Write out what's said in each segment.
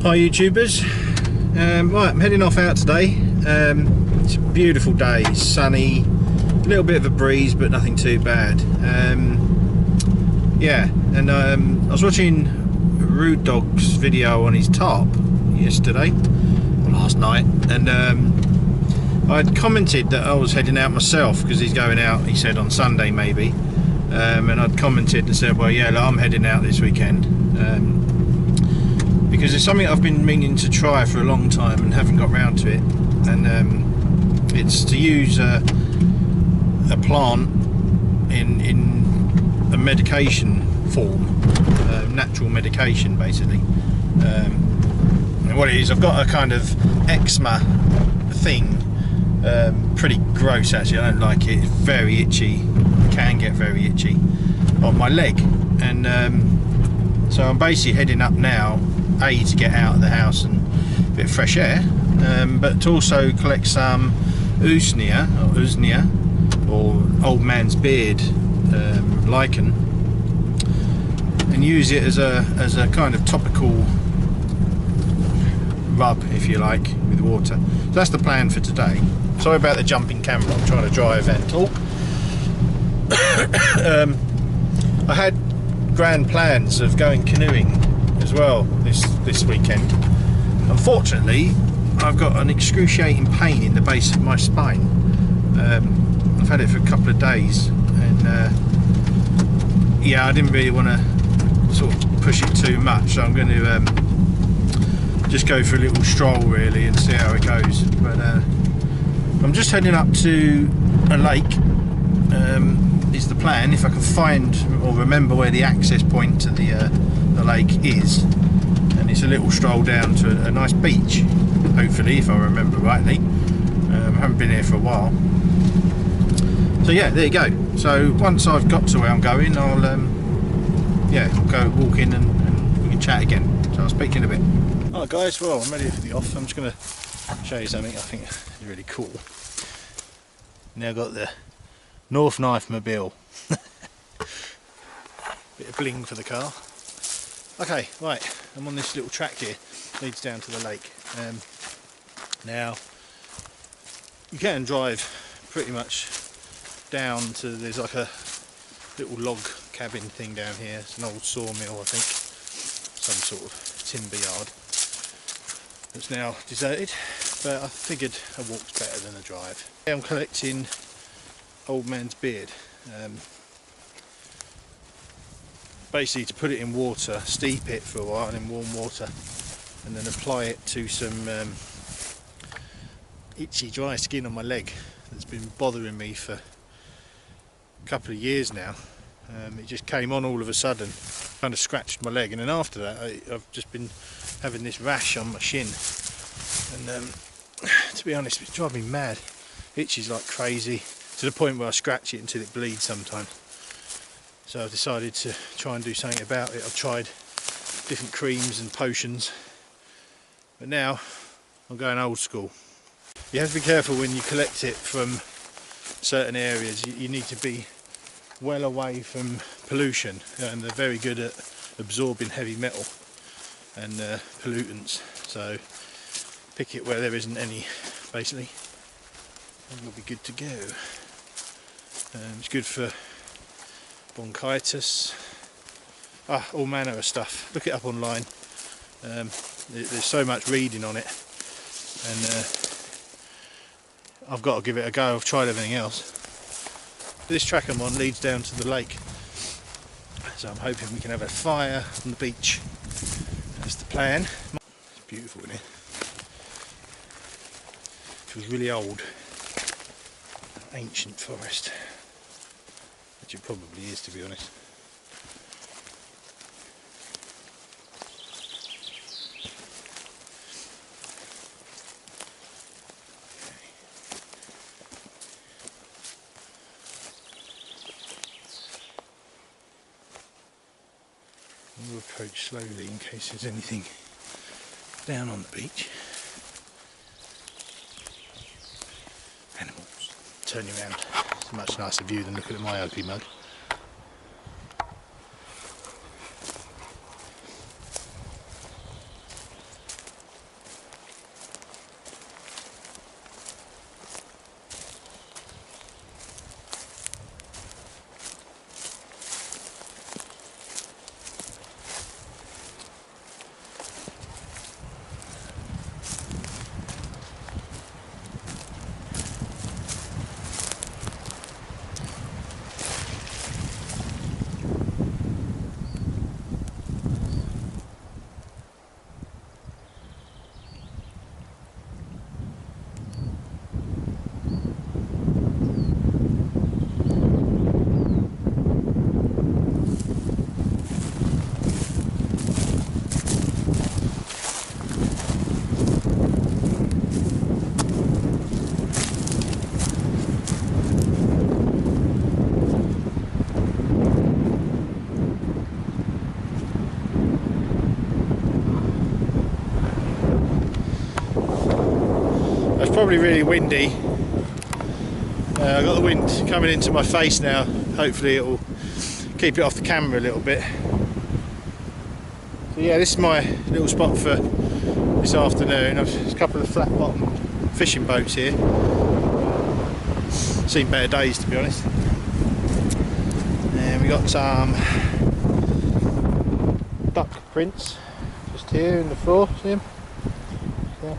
Hi YouTubers, right, I'm heading off out today. It's a beautiful day, sunny, a little bit of a breeze but nothing too bad. Yeah, and I was watching Rude Dog's video on his tarp yesterday, or last night, and I'd commented that I was heading out myself because he's going out, he said, on Sunday maybe, and I'd commented and said, well yeah, look, I'm heading out this weekend. Because it's something I've been meaning to try for a long time and haven't got round to it, and it's to use a plant in a medication form, natural medication basically. And what it is, I've got a kind of eczema thing, pretty gross actually, I don't like it, it's very itchy, can get very itchy on my leg, and so I'm basically heading up now, to get out of the house and a bit of fresh air, but to also collect some usnea or old man's beard lichen, and use it as a kind of topical rub, if you like, with water. So that's the plan for today. Sorry about the jumping camera, I'm trying to drive and talk. I had grand plans of going canoeing as well this weekend. Unfortunately, I've got an excruciating pain in the base of my spine. I've had it for a couple of days, and yeah, I didn't really want to sort of push it too much, so I'm going to just go for a little stroll really and see how it goes. But I'm just heading up to a lake, is the plan, if I can find or remember where the access point to the lake is, and it's a little stroll down to a nice beach, hopefully, if I remember rightly. I haven't been here for a while, so yeah, there you go. So once I've got to where I'm going, I'll yeah, go walk in and we can chat again. So I'll speak to you in a bit. Alright guys, well, I'm ready for the off. I'm just going to show you something I think is really cool. Now I've got the norfnife mobile. Bit of bling for the car. Okay, right, I'm on this little track here, leads down to the lake. Now, you can drive pretty much down to, there's like a little log cabin thing down here. It's an old sawmill, I think, some sort of timber yard. It's now deserted, but I figured a walk's better than a drive. I'm collecting old man's beard. Basically to put it in water, steep it for a while in warm water, and then apply it to some itchy dry skin on my leg that's been bothering me for a couple of years now. It just came on all of a sudden, kind of scratched my leg, and then after that I've just been having this rash on my shin, and to be honest, it's driving me mad. It itches like crazy, to the point where I scratch it until it bleeds sometimes. So I've decided to try and do something about it. I've tried different creams and potions, but now I'm going old school. You have to be careful when you collect it from certain areas. You need to be well away from pollution, and they're very good at absorbing heavy metal and pollutants. So pick it where there isn't any, basically, and you'll be good to go. It's good for bronchitis, all manner of stuff. Look it up online. There's so much reading on it, and I've got to give it a go. I've tried everything else. This track I'm on leads down to the lake, so I'm hoping we can have a fire on the beach. That's the plan. It's beautiful in here. Feels really old. Ancient forest. Which it probably is, to be honest. We'll approach slowly in case there's anything down on the beach. Animals. Turn you around. It's a much nicer view than looking at my ugly mug. It's probably really windy. I've got the wind coming into my face now. Hopefully it will keep it off the camera a little bit. So yeah, this is my little spot for this afternoon. There's a couple of flat bottom fishing boats here. Seen better days, to be honest. And we got some duck prints just here in the floor. See them? Yeah.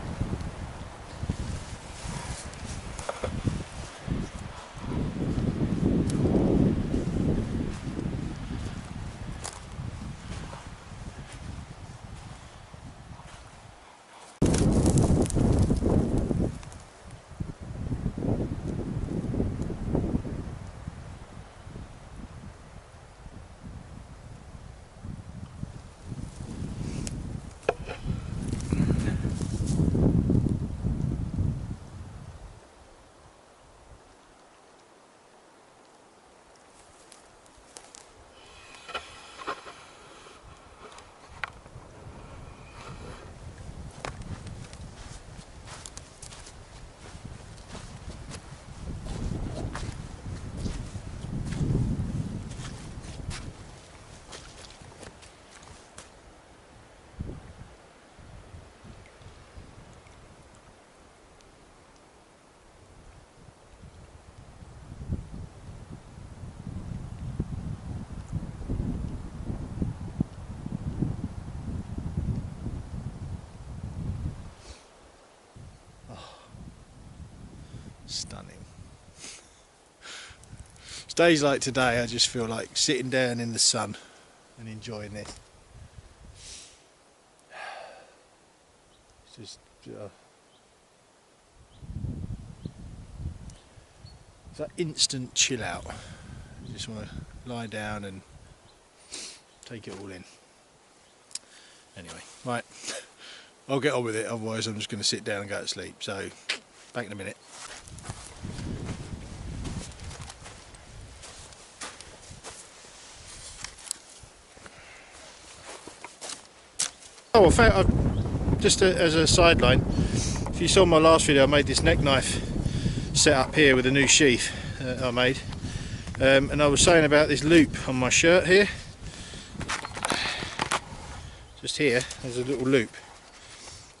Stunning. It's days like today I just feel like sitting down in the sun and enjoying this. It's just it's that instant chill out. You just want to lie down and take it all in. Anyway, right, I'll get on with it, otherwise I'm just going to sit down and go to sleep. So back in a minute. Oh, well, just as a sideline, if you saw my last video, I made this neck knife set up here with a new sheath I made, and I was saying about this loop on my shirt here. Just here, there's a little loop,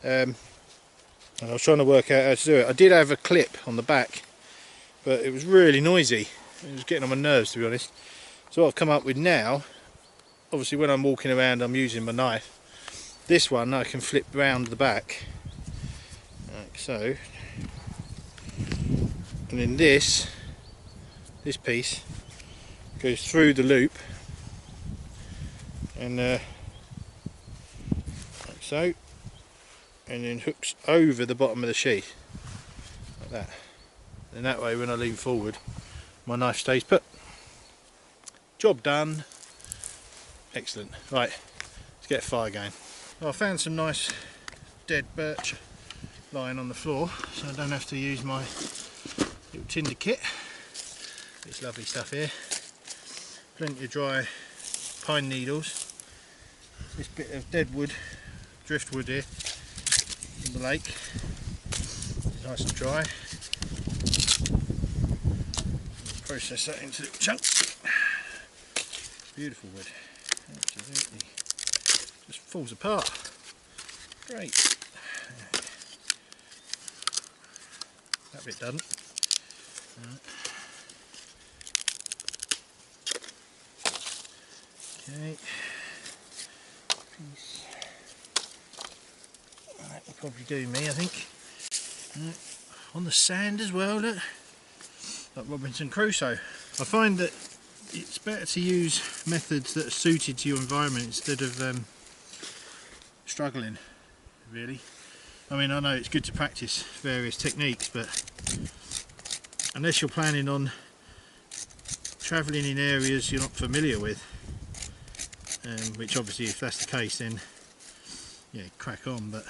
and I was trying to work out how to do it. I did have a clip on the back, but it was really noisy. It was getting on my nerves, to be honest. So what I've come up with now, obviously when I'm walking around I'm using my knife. This one I can flip round the back, like so, and then this piece goes through the loop, and like so, and then hooks over the bottom of the sheath, like that. And that way when I lean forward, my knife stays put. Job done. Excellent. Right, let's get a fire going. Well, I found some nice dead birch lying on the floor, so I don't have to use my little tinder kit. This lovely stuff here. Plenty of dry pine needles. This bit of dead wood, driftwood here from the lake. It's nice and dry. Process that into little chunks. Beautiful wood. Absolutely. Just falls apart. Great. That bit doesn't. Right. Okay. Piece. That will probably do me, I think. Right. On the sand as well, look. Like Robinson Crusoe. I find that it's better to use methods that are suited to your environment instead of struggling, really. I mean, I know it's good to practice various techniques, but unless you're planning on travelling in areas you're not familiar with, which obviously if that's the case then yeah, crack on, but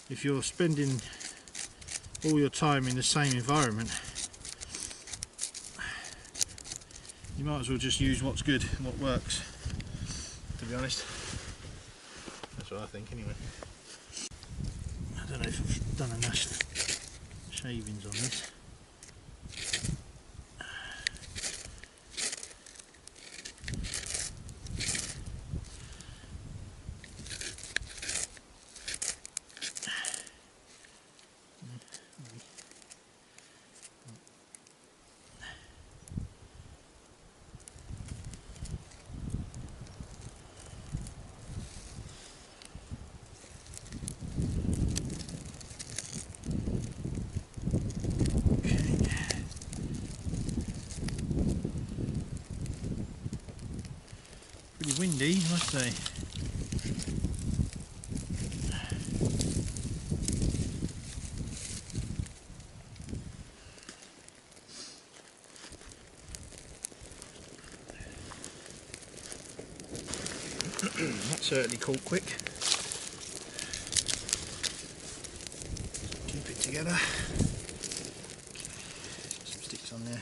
if you're spending all your time in the same environment, you might as well just use what's good and what works, to be honest. That's what I think anyway. I don't know if I've done enough shavings on this. Pretty windy, I must say. That certainly caught quick. Keep it together. Some sticks on there.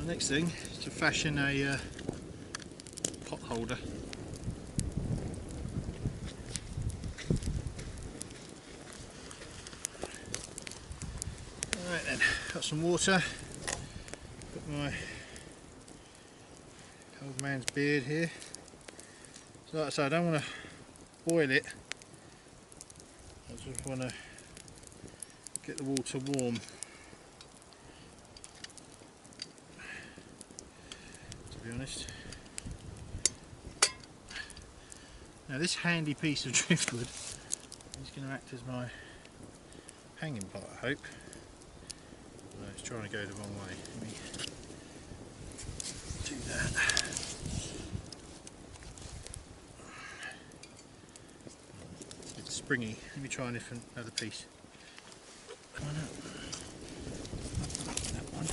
Next thing is to fashion a pot holder. Alright then, got some water, got my old man's beard here. So like I say, I don't want to boil it, I just want to get the water warm. To be honest. Now this handy piece of driftwood is going to act as my hanging pot, I hope. No, it's trying to go the wrong way. Let me do that. It's springy. Let me try another piece. Come on up. That one.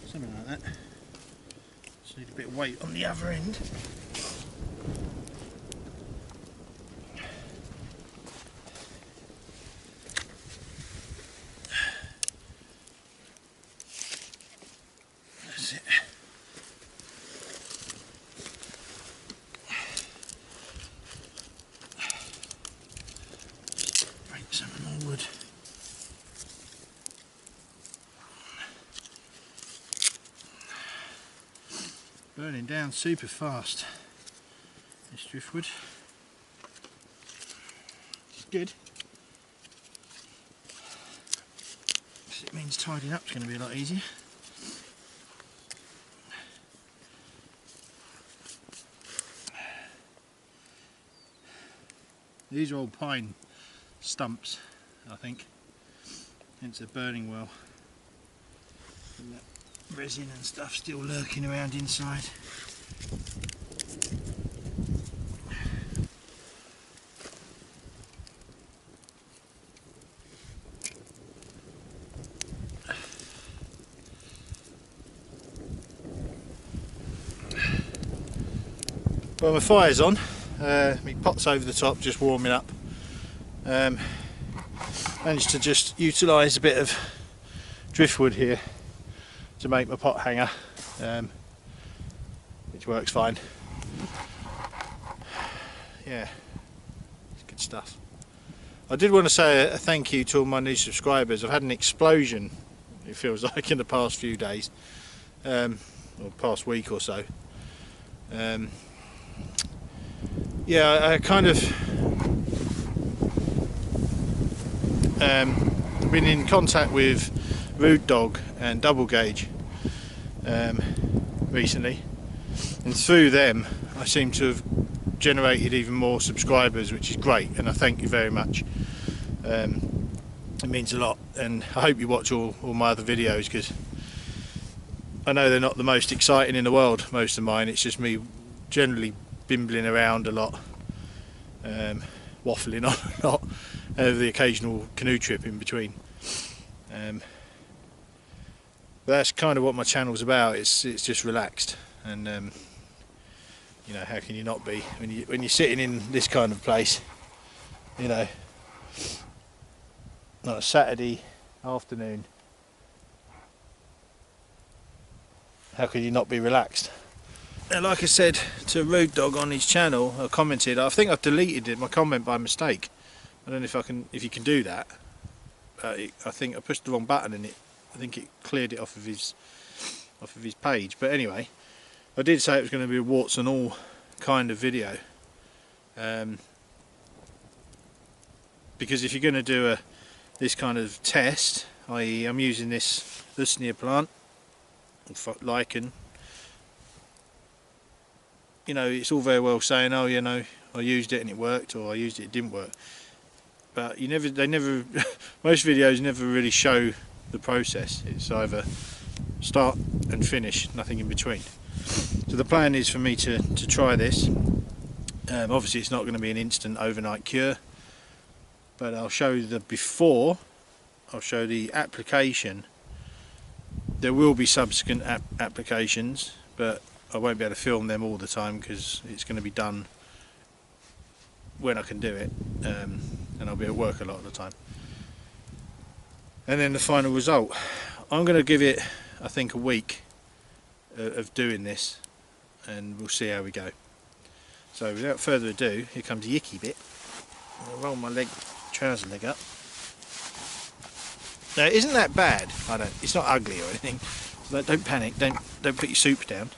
Something like that. Just need a bit of weight on the other end. That's it. Break some more wood. Burning down super fast, this driftwood. It's good. It means tidying up is going to be a lot easier. These are all pine stumps, I think, hence they're burning well. And that resin and stuff still lurking around inside. Well, my fire's on, my pot's over the top just warming up. Managed to just utilise a bit of driftwood here to make my pot hanger, which works fine. Yeah, it's good stuff. I did want to say a thank you to all my new subscribers. I've had an explosion, it feels like, in the past few days, or past week or so. Yeah, I kind of been in contact with Root Dog and Double Gauge recently, and through them I seem to have generated even more subscribers, which is great, and I thank you very much. It means a lot, and I hope you watch all my other videos, because I know they're not the most exciting in the world, most of mine. It's just me generally bimbling around a lot, waffling on a lot, the occasional canoe trip in between. But that's kind of what my channel's about. It's just relaxed, and you know, how can you not be when you're sitting in this kind of place, you know, on a Saturday afternoon? How can you not be relaxed? And like I said to Rude Dog on his channel, I commented. I think I've deleted my comment by mistake. I don't know if you can do that. I think I pushed the wrong button and I think it cleared it off of his page. But anyway, I did say it was going to be a warts and all kind of video, because if you're going to do this kind of test, i.e. I'm using this Usnea plant, lichen, you know, it's all very well saying, oh, you know, I used it and it worked, or I used it didn't work, but they never most videos never really show the process. It's either start and finish, nothing in between. So the plan is for me to try this. Obviously it's not going to be an instant overnight cure, but I'll show the before, I'll show the application. There will be subsequent applications, but I won't be able to film them all the time because it's going to be done when I can do it, and I'll be at work a lot of the time. And then the final result, I'm going to give it, I think, a week of doing this, and we'll see how we go. So without further ado, here comes the icky bit. I'll roll my trouser leg up. Now, isn't that bad? It's not ugly or anything. But don't panic. Don't put your soup down.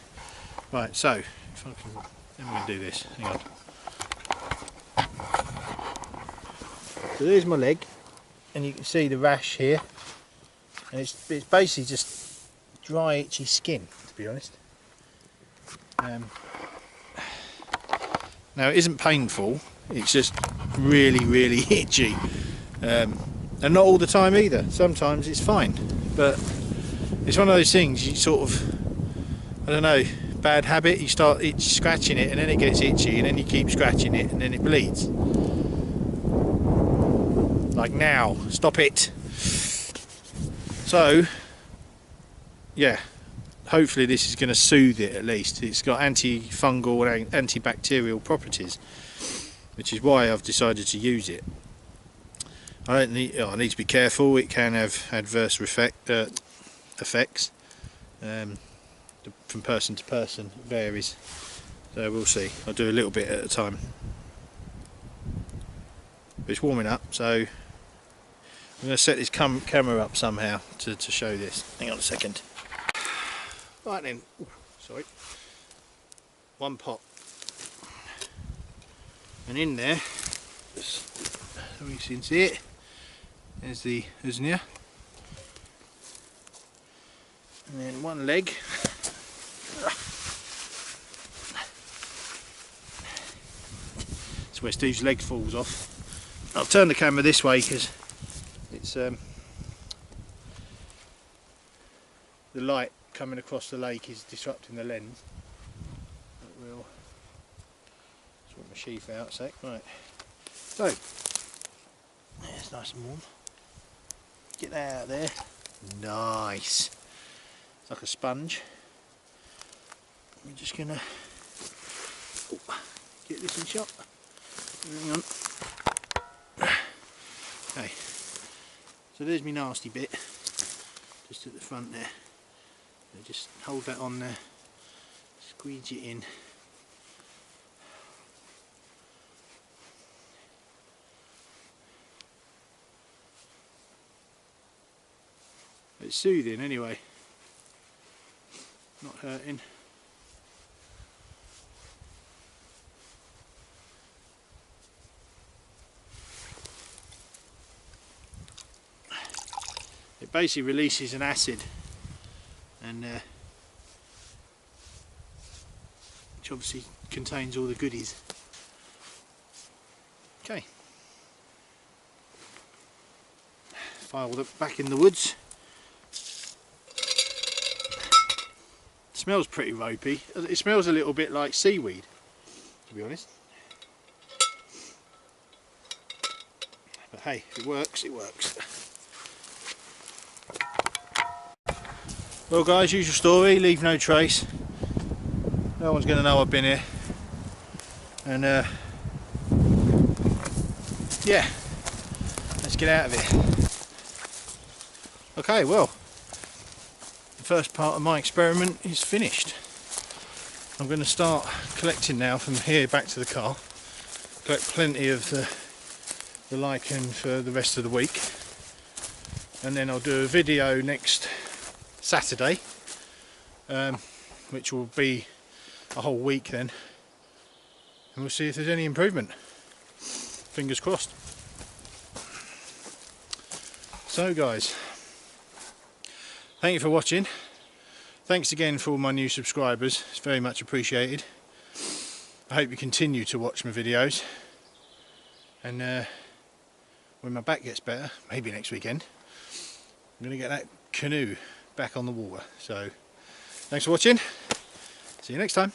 Right. So, if I can, then we're going to do this. Hang on. So there's my leg, and you can see the rash here. And it's basically just dry, itchy skin, to be honest. Now, it isn't painful. It's just really, really itchy. And not all the time either. Sometimes it's fine, but it's one of those things you sort of, I don't know, bad habit. You start scratching it and then it gets itchy, and then you keep scratching it and then it bleeds. Like now, stop it. So yeah, hopefully this is going to soothe it at least. It's got antifungal and antibacterial properties, which is why I've decided to use it. I need to be careful. It can have adverse effects. From person to person, it varies. So we'll see. I'll do a little bit at a time. But it's warming up, so I'm going to set this camera up somehow to show this. Hang on a second. Right then. Ooh, sorry. One pot. And in there, so you can see it. There's the Usnea, and then one leg. That's where Steve's leg falls off. I'll turn the camera this way because it's the light coming across the lake is disrupting the lens. But we'll sort my sheath out a sec. Right. So it's nice and warm. Get that out there. Nice. It's like a sponge. We're just gonna get this in shot. Hang on. Okay. So there's my nasty bit, just at the front there. So just hold that on there, squeeze it in. It's soothing anyway, not hurting. It basically releases an acid, and which obviously contains all the goodies. Okay, filed up back in the woods. smells pretty ropey. It smells a little bit like seaweed, to be honest. But hey, if it works, it works. Well guys, usual story, leave no trace. No one's going to know I've been here. And yeah, let's get out of here. Okay, well, the first part of my experiment is finished. I'm going to start collecting now from here back to the car. Collect plenty of the lichen for the rest of the week. And then I'll do a video next Saturday, which will be a whole week then. And we'll see if there's any improvement. Fingers crossed. So guys, thank you for watching. Thanks again for all my new subscribers, it's very much appreciated. I hope you continue to watch my videos, and when my back gets better, maybe next weekend, I'm going to get that canoe back on the water. So thanks for watching, see you next time.